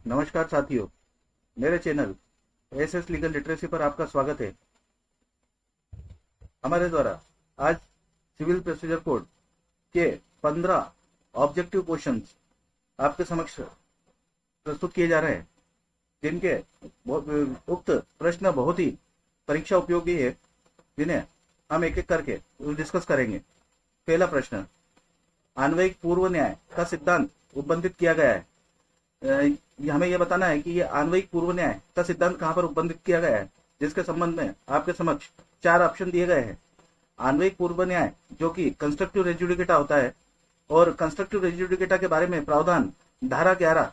नमस्कार साथियों, मेरे चैनल एसएस लीगल लिटरेसी पर आपका स्वागत है। हमारे द्वारा आज सिविल प्रोसीजर कोड के 15 ऑब्जेक्टिव क्वेश्चंस आपके समक्ष प्रस्तुत किए जा रहे हैं, जिनके उक्त प्रश्न बहुत ही परीक्षा उपयोगी है, जिन्हें हम एक एक करके डिस्कस करेंगे। पहला प्रश्न, अन्वयिक पूर्व न्याय का सिद्धांत उपबंधित किया गया है। हमें यह बताना है कि यह अन्वयिक पूर्व न्याय का सिद्धांत कहां पर उपबंधित किया गया है, जिसके संबंध में आपके समक्ष 4 ऑप्शन दिए गए हैं। अन्वयिक पूर्व न्याय जो कि कंस्ट्रक्टिव रेस जुडिकेटा होता है, और कंस्ट्रक्टिव रेस जुडिकेटा के बारे में प्रावधान धारा 11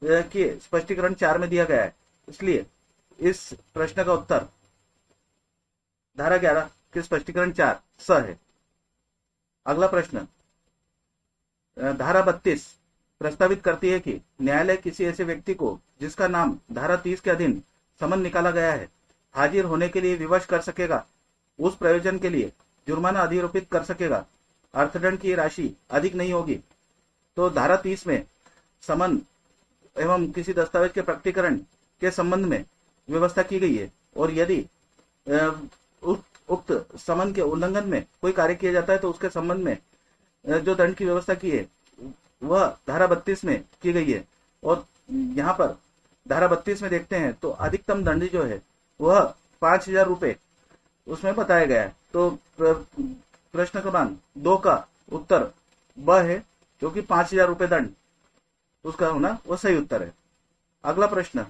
के स्पष्टीकरण 4 में दिया गया है। इसलिए इस प्रश्न का उत्तर धारा 11 के स्पष्टीकरण 4 स है। अगला प्रश्न, धारा 32 प्रस्तावित करती है कि न्यायालय किसी ऐसे व्यक्ति को जिसका नाम धारा 30 के अधीन समन निकाला गया है, हाजिर होने के लिए विवश कर सकेगा। उस प्रयोजन के लिए जुर्माना अधिरोपित कर सकेगा। अर्थदंड की राशि अधिक नहीं होगी। तो धारा 30 में समन एवं किसी दस्तावेज के प्रकटीकरण के संबंध में व्यवस्था की गई है, और यदि उक्त समन के उल्लंघन में कोई कार्य किया जाता है तो उसके संबंध में जो दंड की व्यवस्था की है वह धारा 32 में की गई है। और यहाँ पर धारा 32 में देखते हैं तो अधिकतम दंड जो है वह 5,000 रुपए उसमें बताया गया है। तो प्रश्न क्रमांक 2 का उत्तर ब है, जो कि 5,000 रुपए दंड उसका होना वह सही उत्तर है। अगला प्रश्न,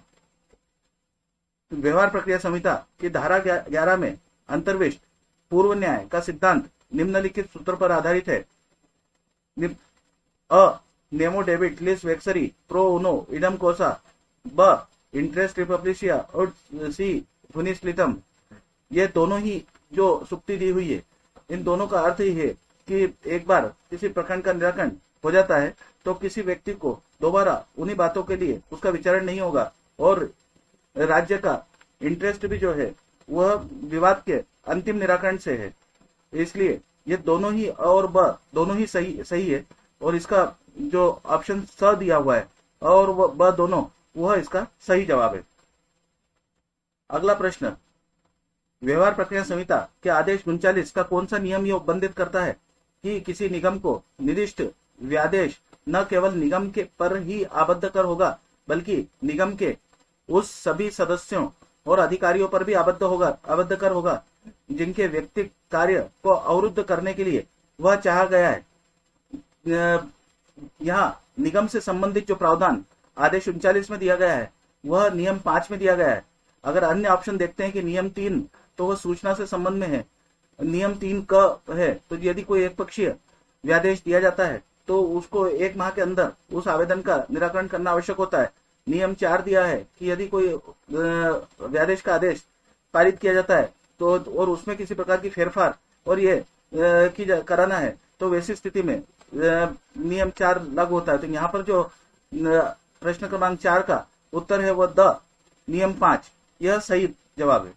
व्यवहार प्रक्रिया संहिता की धारा 11 में अंतर्विष्ट पूर्व न्याय का सिद्धांत निम्नलिखित सूत्र पर आधारित है। अ, नेमो डेबिट लिस वेक्सरी प्रो उनो इडम कोसा। ब, इंटरेस्ट रिपब्लिशिया। और सी, फुनिस लिटम। ये दोनों ही जो सुक्ति दी हुई है, इन दोनों का अर्थ ही है कि एक बार किसी प्रकरण का निराकरण हो जाता है तो किसी व्यक्ति को दोबारा उन्हीं बातों के लिए उसका विचारण नहीं होगा, और राज्य का इंटरेस्ट भी जो है वह विवाद के अंतिम निराकरण से है। इसलिए ये दोनों ही अ और ब दोनों ही सही है, और इसका जो ऑप्शन स दिया हुआ है अ और ब दोनों, वह इसका सही जवाब है। अगला प्रश्न, व्यवहार प्रक्रिया संहिता के आदेश 39 का कौन सा नियम यह उपबंधित करता है कि किसी निगम को निर्दिष्ट व्यादेश न केवल निगम के पर ही आबद्ध कर होगा, बल्कि निगम के उस सभी सदस्यों और अधिकारियों पर भी आबद्ध कर होगा जिनके व्यक्तिगत कार्य को अवरुद्ध करने के लिए वह चाहा गया है। यहाँ निगम से संबंधित जो प्रावधान आदेश 39 में दिया गया है वह नियम 5 में दिया गया है। अगर अन्य ऑप्शन देखते हैं कि नियम 3 तो वह सूचना से संबंध में है, नियम 3 क है तो यदि कोई एक पक्षीय व्यादेश दिया जाता है तो उसको 1 माह के अंदर उस आवेदन का निराकरण करना आवश्यक होता है। नियम 4 दिया है कि यदि कोई व्यादेश का आदेश पारित किया जाता है तो और उसमें किसी प्रकार की फेरफार और ये कराना है तो वैसी स्थिति में नियम 4 लागू होता है। तो यहाँ पर जो प्रश्न क्रमांक 4 का उत्तर है वह द, नियम 5, यह सही जवाब है।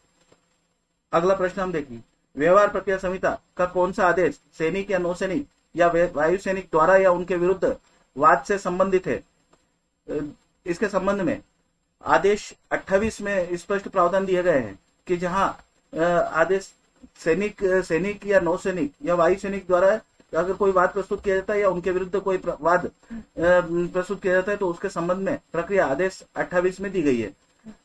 अगला प्रश्न हम देखें, व्यवहार प्रक्रिया संहिता का कौन सा आदेश सैनिक या नौसैनिक या वायु सैनिक द्वारा या उनके विरुद्ध वाद से संबंधित है। इसके संबंध में आदेश 28 में स्पष्ट प्रावधान दिए गए हैं कि जहां आदेश सैनिक या नौसैनिक या वायु सैनिक द्वारा अगर कोई वाद प्रस्तुत किया जाता है या उनके विरुद्ध कोई वाद प्रस्तुत किया जाता है तो उसके संबंध में प्रक्रिया आदेश 28 में दी गई है।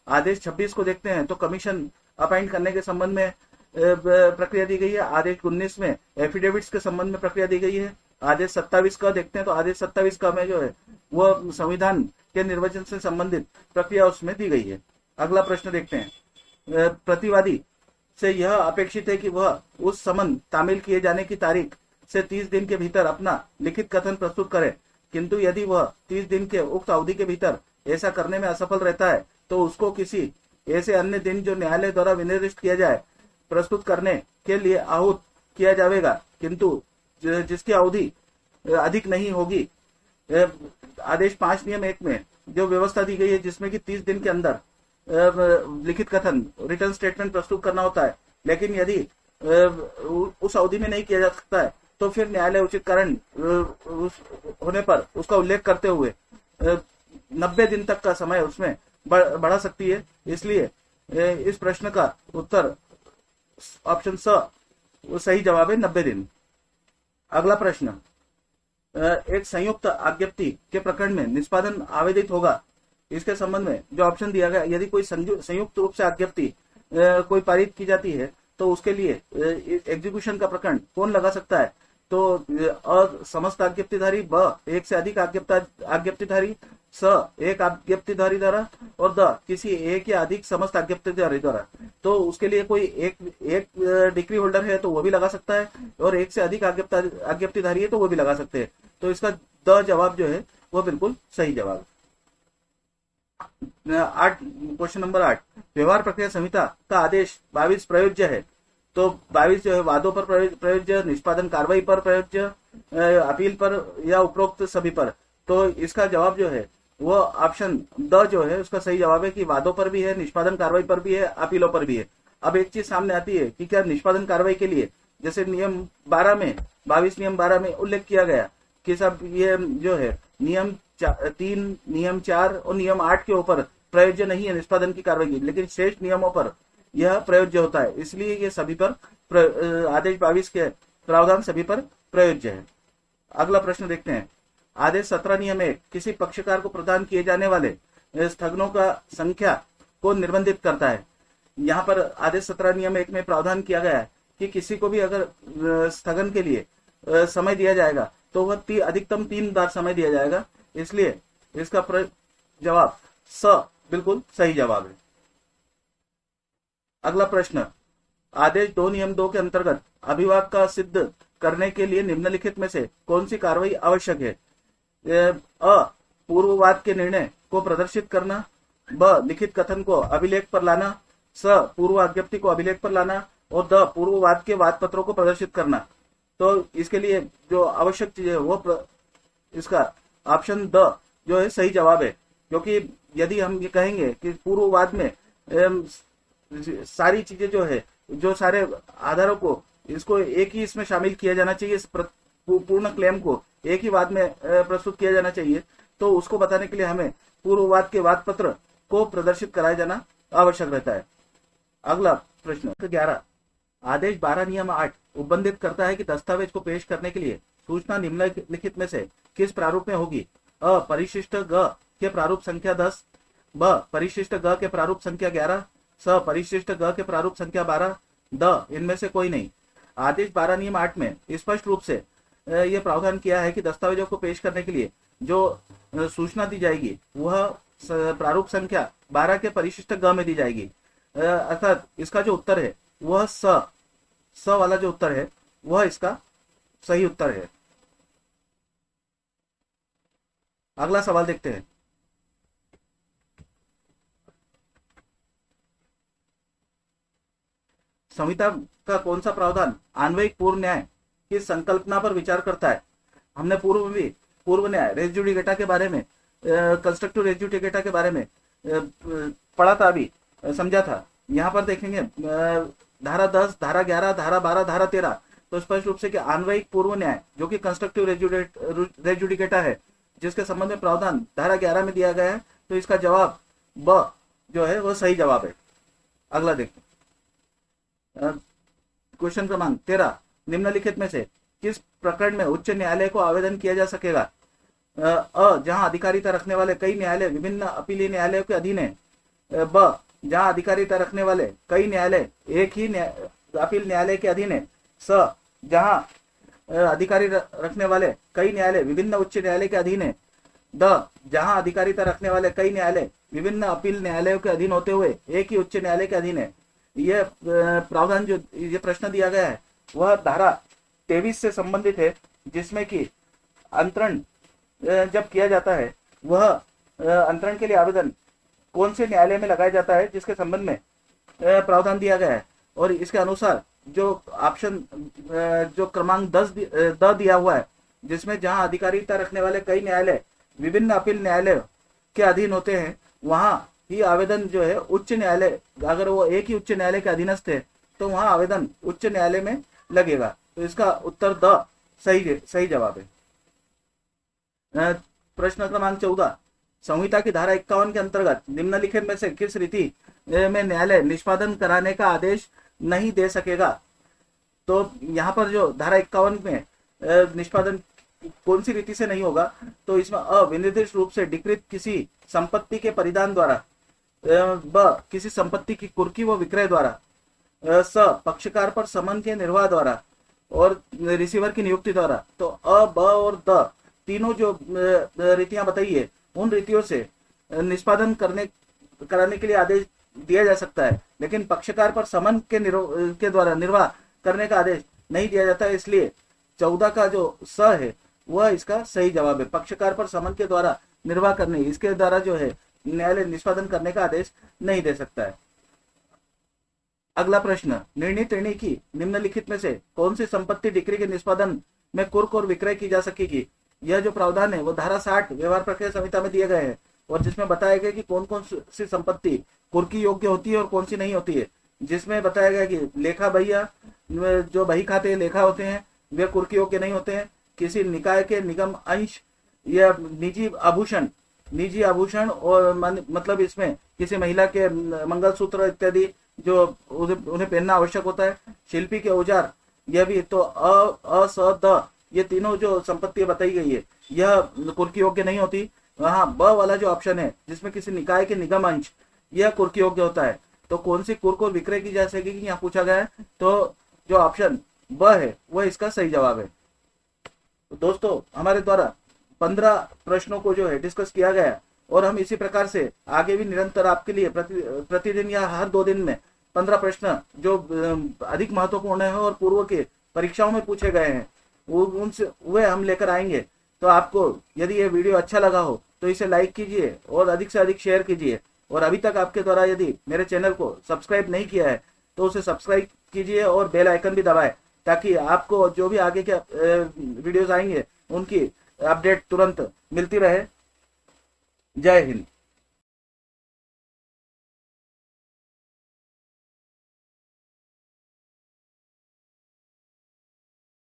आदेश 26 को देखते हैं तो कमीशन अपॉइंट करने के संबंध में प्रक्रिया दी गई है। आदेश 19 में एफिडेविट्स के संबंध में प्रक्रिया दी गई है। आदेश 27 का देखते हैं तो आदेश 27 का में जो है वह संविधान के निर्वचन से संबंधित प्रक्रिया उसमें दी गई है। अगला प्रश्न देखते हैं, प्रतिवादी से यह अपेक्षित है कि वह उस समन तामील किए जाने की तारीख से 30 दिन के भीतर अपना लिखित कथन प्रस्तुत करे, किंतु यदि वह 30 दिन के उक्त अवधि के भीतर ऐसा करने में असफल रहता है तो उसको किसी ऐसे अन्य दिन जो न्यायालय द्वारा विनिर्दिष्ट किया जाए प्रस्तुत करने के लिए आहूत किया जाएगा, किंतु जिसकी अवधि अधिक नहीं होगी। आदेश 5 नियम 1 में जो व्यवस्था दी गई है जिसमें कि 30 दिन के अंदर लिखित कथन रिटर्न स्टेटमेंट प्रस्तुत करना होता है, लेकिन यदि उस अवधि में नहीं किया जा सकता है तो फिर न्यायालय उचित कारण होने पर उसका उल्लेख करते हुए 90 दिन तक का समय उसमें बढ़ा सकती है। इसलिए इस प्रश्न का उत्तर ऑप्शन स वो सही जवाब है, 90 दिन। अगला प्रश्न, एक संयुक्त आज्ञप्ति के प्रकरण में निष्पादन आवेदित होगा, इसके संबंध में जो ऑप्शन दिया गया, यदि कोई संयुक्त रूप से आज्ञप्ति कोई पारित की जाती है तो उसके लिए एग्जीक्यूशन का प्रकरण कौन लगा सकता है? तो समस्त आज्ञप्तिधारी, ब एक से अधिक आज्ञप्तिधारी, स एक आज्ञप्तिधारी द्वारा, और द किसी एक या अधिक समस्त आज्ञप्तिधारी द्वारा। तो उसके लिए कोई एक डिक्री होल्डर है तो वो भी लगा सकता है, और एक से अधिक आज्ञप्तिधारी है तो वो भी लगा सकते हैं। तो इसका द जवाब जो है वो बिल्कुल सही जवाब। 8, क्वेश्चन नंबर 8, व्यवहार प्रक्रिया संहिता का आदेश 22 प्रयोज्य है। तो 22 जो है वादों पर प्रयोज्य, निष्पादन कार्रवाई पर प्रयोज्य, अपील पर, या उपरोक्त सभी पर। तो इसका जवाब जो है वो ऑप्शन द जो है उसका सही जवाब है कि वादों पर भी है, निष्पादन कार्रवाई पर भी है, अपीलों पर भी है। अब एक चीज सामने आती है कि क्या निष्पादन कार्रवाई के लिए, जैसे नियम 12 में 22 नियम 12 में उल्लेख किया गया कि सब ये जो है नियम 3, नियम 4 और नियम 8 के ऊपर प्रयोज्य नहीं है निष्पादन की कार्रवाई की, लेकिन शेष नियमों पर यह प्रयोज्य होता है। इसलिए ये सभी पर आदेश 22 के प्रावधान सभी पर प्रयोज्य है। अगला प्रश्न देखते हैं। आदेश 17 नियम 1 किसी पक्षकार को प्रदान किए जाने वाले स्थगनों का संख्या को निर्बंधित करता है। यहाँ पर आदेश 17 नियम 1 में प्रावधान किया गया है कि किसी को भी अगर स्थगन के लिए समय दिया जाएगा तो वह अधिकतम 3 बार समय दिया जाएगा। इसलिए इसका जवाब स बिल्कुल सही जवाब है। अगला प्रश्न, आदेश 2 नियम 2 के अंतर्गत अभिभाग का सिद्ध करने के लिए निम्नलिखित में से कौन सी कार्रवाई आवश्यक है? अ पूर्ववाद के निर्णय को प्रदर्शित करना, ब लिखित कथन को अभिलेख पर लाना, स पूर्व आज्ञप्ति को अभिलेख पर लाना, और द पूर्ववाद के वाद पत्रों को प्रदर्शित करना। तो इसके लिए जो आवश्यक चीज है वो इसका ऑप्शन द जो है सही जवाब है, क्योंकि यदि हम ये कहेंगे कि पूर्ववाद में सारी चीजें जो है, जो सारे आधारों को इसको एक ही इसमें शामिल किया जाना चाहिए, पूर्ण क्लेम को एक ही वाद में प्रस्तुत किया जाना चाहिए, तो उसको बताने के लिए हमें पूर्ववाद के वाद पत्र को प्रदर्शित कराया जाना आवश्यक रहता है। अगला प्रश्न 11, आदेश 12 नियम 8 उपबंधित करता है कि दस्तावेज को पेश करने के लिए सूचना निम्नलिखित में से किस प्रारूप में होगी? अ परिशिष्ट ग के प्रारूप संख्या 10, ब परिशिष्ट ग के प्रारूप संख्या 11, स परिशिष्ट ग के प्रारूप संख्या 12, द इनमें से कोई नहीं। आदेश 12 नियम 8 में स्पष्ट रूप से यह प्रावधान किया है कि दस्तावेजों को पेश करने के लिए जो सूचना दी जाएगी वह प्रारूप संख्या 12 के परिशिष्ट ग में दी जाएगी। अर्थात इसका जो उत्तर है वह स वाला जो उत्तर है वह इसका सही उत्तर है। अगला सवाल देखते हैं। संहिता का कौन सा प्रावधान अन्वयिक पूर्व न्याय की संकल्पना पर विचार करता है? हमने पूर्व में भी पूर्व न्याय रेस जुडिकेटा के बारे में, कंस्ट्रक्टिव रेस जुडिकेटा के बारे में पढ़ा था, अभी समझा था। यहाँ पर देखेंगे धारा 10, धारा 11, धारा 12, धारा 13, तो स्पष्ट रूप से कि अन्वयिक पूर्व न्याय जो कि कंस्ट्रक्टिव रेस जुडिकेटा है, जिसके संबंध में प्रावधान धारा 11 में दिया गया है, तो इसका जवाब ब जो है वह सही जवाब है। अगला देखते क्वेश्चन क्रमांक 13, निम्नलिखित में से किस प्रकरण में उच्च न्यायालय को आवेदन किया जा सकेगा? अ जहां अधिकारिता रखने वाले कई न्यायालय विभिन्न अपीलीय न्यायालयों के अधीन है, ब जहां अधिकारिता रखने वाले कई न्यायालय एक ही अपील न्यायालय के अधीन है, स जहां अधिकारी रखने वाले कई न्यायालय विभिन्न उच्च न्यायालय के अधीन है, द जहां अधिकारिता रखने वाले कई न्यायालय विभिन्न अपील न्यायालयों के अधीन होते हुए एक ही उच्च न्यायालय के अधीन है। यह प्रावधान जो ये प्रश्न दिया गया है वह धारा 23 से संबंधित है, जिसमें कि अंतरण जब किया जाता है वह अंतरण के लिए आवेदन कौन से न्यायालय में लगाया जाता है, जिसके संबंध में प्रावधान दिया गया है। और इसके अनुसार जो ऑप्शन जो क्रमांक 10 दिया हुआ है, जिसमें जहां अधिकारिता रखने वाले कई न्यायालय विभिन्न अपील न्यायालय के अधीन होते हैं, वहां ही आवेदन जो है उच्च न्यायालय, अगर वो एक ही उच्च न्यायालय के अधीनस्थ है तो वहां आवेदन उच्च न्यायालय में लगेगा। तो इसका उत्तर द सही जवाब है। प्रश्न क्रमांक 14, संहिता की धारा 51 के अंतर्गत निम्नलिखित में से किस रीति में न्यायालय निष्पादन कराने का आदेश नहीं दे सकेगा? तो यहाँ पर जो धारा 51 में निष्पादन कौन सी रीति से नहीं होगा, तो इसमें अविनिर्दिष्ट रूप से डिकृत किसी संपत्ति के परिधान द्वारा, ब किसी संपत्ति की कुर्की व विक्रय द्वारा, स पक्षकार पर समन के निर्वाह द्वारा और रिसीवर की नियुक्ति द्वारा। तो अ, ब और द तीनों जो रीतियां बताई है, उन रीतियों से निष्पादन कराने के लिए आदेश दिया जा सकता है, लेकिन पक्षकार पर समन के द्वारा निर्वाह करने का आदेश नहीं दिया जाता है। इसलिए 14 का जो स है वह इसका सही जवाब है। पक्षकार पर समन के द्वारा निर्वाह करने, इसके द्वारा जो है न्यायालय निष्पादन करने का आदेश नहीं दे सकता है। अगला प्रश्न, निर्णय टिप्पणी की निम्नलिखित में से कौन सी संपत्ति डिक्री के निष्पादन में कुर्क और विक्रय की जा सकेगी? यह जो प्रावधान है वो धारा 60 व्यवहार प्रक्रिया संहिता में दिए गए हैं और जिसमें बताया गया कि कौन कौन सी संपत्ति कुर्की योग्य होती है और कौन सी नहीं होती है। जिसमें बताया गया कि लेखा भैया, जो बही खाते लेखा होते हैं वे कुर्की योग्य नहीं होते हैं। किसी निकाय के निगम अंश या निजी आभूषण और मतलब इसमें किसी महिला के मंगलसूत्र इत्यादि जो उन्हें पहनना आवश्यक होता है। शिल्पी के औजार, यह भी तो अ, स, द ये तीनों जो संपत्ति बताई गई है यह कुर्की योग्य नहीं होती। वहां ब वाला जो ऑप्शन है जिसमें किसी निकाय के निगम अंश, यह कुर्की योग्य होता है। तो कौन सी कुर्क और विक्रय की जा सकेगी यहाँ पूछा गया है, तो जो ऑप्शन ब है वह इसका सही जवाब है। तो दोस्तों हमारे द्वारा 15 प्रश्नों को जो है डिस्कस किया गया और हम इसी प्रकार से आगे भी निरंतर आपके लिए प्रतिदिन या हर 2 दिन में 15 प्रश्न जो अधिक महत्वपूर्ण है और पूर्व के परीक्षाओं में पूछे गए हैं उनसे वे हम लेकर आएंगे। तो आपको यदि ये वीडियो अच्छा लगा हो तो इसे लाइक कीजिए और अधिक से अधिक शेयर कीजिए। और अभी तक आपके द्वारा यदि मेरे चैनल को सब्सक्राइब नहीं किया है तो उसे सब्सक्राइब कीजिए और बेल आइकन भी दबाएं, ताकि आपको जो भी आगे के वीडियोस आएंगे उनकी अपडेट तुरंत मिलती रहे। जय हिंद।